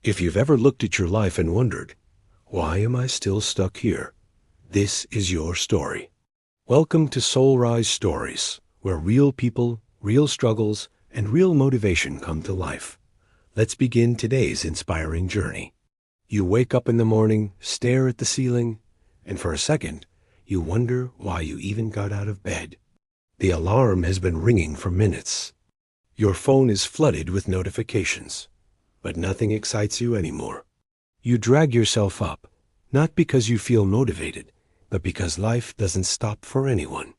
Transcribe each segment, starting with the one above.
If you've ever looked at your life and wondered, why am I still stuck here? This is your story. Welcome to SoulRise Stories, where real people, real struggles, and real motivation come to life. Let's begin today's inspiring journey. You wake up in the morning, stare at the ceiling, and for a second, you wonder why you even got out of bed. The alarm has been ringing for minutes. Your phone is flooded with notifications, but nothing excites you anymore. You drag yourself up, not because you feel motivated, but because life doesn't stop for anyone.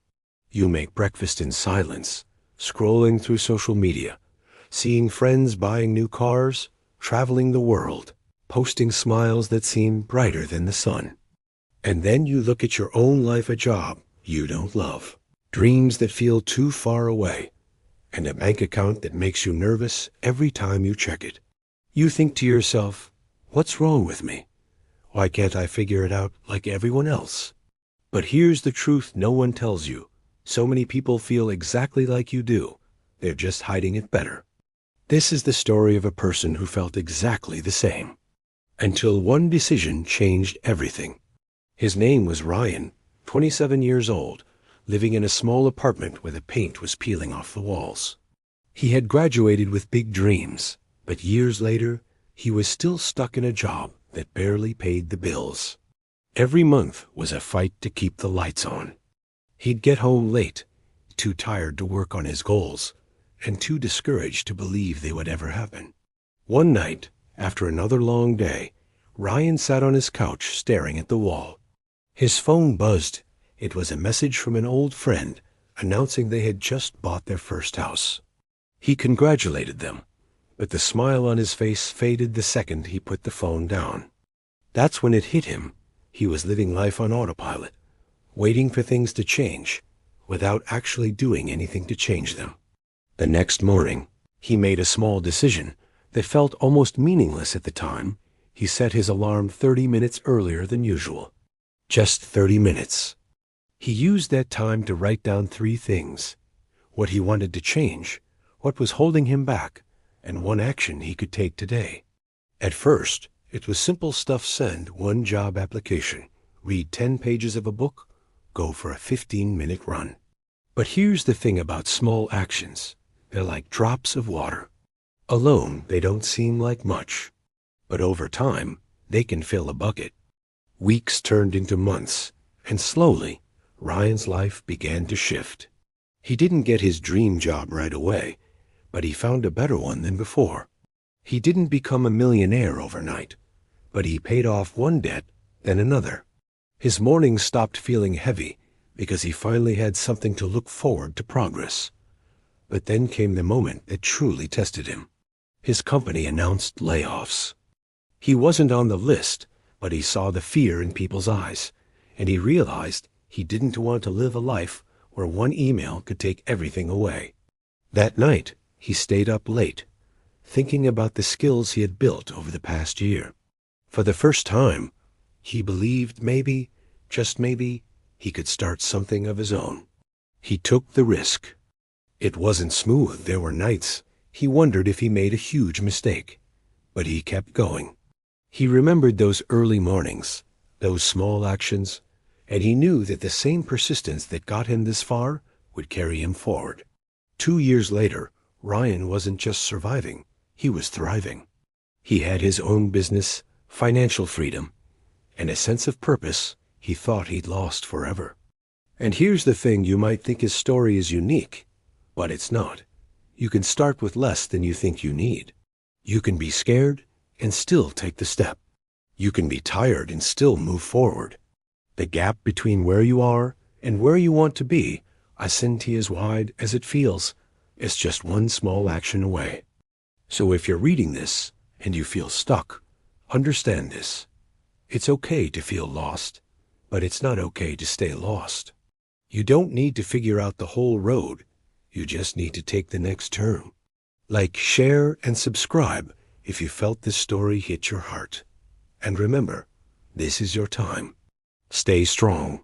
You make breakfast in silence, scrolling through social media, seeing friends buying new cars, traveling the world, posting smiles that seem brighter than the sun. And then you look at your own life, a job you don't love, dreams that feel too far away, and a bank account that makes you nervous every time you check it. You think to yourself, what's wrong with me? Why can't I figure it out like everyone else? But here's the truth no one tells you. So many people feel exactly like you do. They're just hiding it better. This is the story of a person who felt exactly the same, until one decision changed everything. His name was Ryan, 27 years old, living in a small apartment where the paint was peeling off the walls. He had graduated with big dreams, but years later, he was still stuck in a job that barely paid the bills. Every month was a fight to keep the lights on. He'd get home late, too tired to work on his goals, and too discouraged to believe they would ever happen. One night, after another long day, Ryan sat on his couch staring at the wall. His phone buzzed. It was a message from an old friend announcing they had just bought their first house. He congratulated them, but the smile on his face faded the second he put the phone down. That's when it hit him. He was living life on autopilot, waiting for things to change, without actually doing anything to change them. The next morning, he made a small decision that felt almost meaningless at the time. He set his alarm 30 minutes earlier than usual. Just 30 minutes. He used that time to write down 3 things: what he wanted to change, what was holding him back, and one action he could take today. At first, it was simple stuff: send 1 job application, read 10 pages of a book, go for a 15-minute run. But here's the thing about small actions. They're like drops of water. Alone, they don't seem like much. But over time, they can fill a bucket. Weeks turned into months, and slowly, Ryan's life began to shift. He didn't get his dream job right away, but he found a better one than before. He didn't become a millionaire overnight, but he paid off one debt, then another. His mornings stopped feeling heavy because he finally had something to look forward to progress. But then came the moment that truly tested him. His company announced layoffs. He wasn't on the list, but he saw the fear in people's eyes, and he realized he didn't want to live a life where one email could take everything away. That night, he stayed up late, thinking about the skills he had built over the past year. For the first time, he believed maybe, just maybe, he could start something of his own. He took the risk. It wasn't smooth. There were nights he wondered if he made a huge mistake, but he kept going. He remembered those early mornings, those small actions, and he knew that the same persistence that got him this far would carry him forward. 2 years later, Ryan wasn't just surviving, he was thriving. He had his own business, financial freedom, and a sense of purpose he thought he'd lost forever. And here's the thing: you might think his story is unique, but it's not. You can start with less than you think you need. You can be scared and still take the step. You can be tired and still move forward. The gap between where you are and where you want to be, I send as wide as it feels, is just one small action away. So if you're reading this and you feel stuck, understand this. It's okay to feel lost, but it's not okay to stay lost. You don't need to figure out the whole road. You just need to take the next turn. Like, share, and subscribe if you felt this story hit your heart. And remember, this is your time. Stay strong.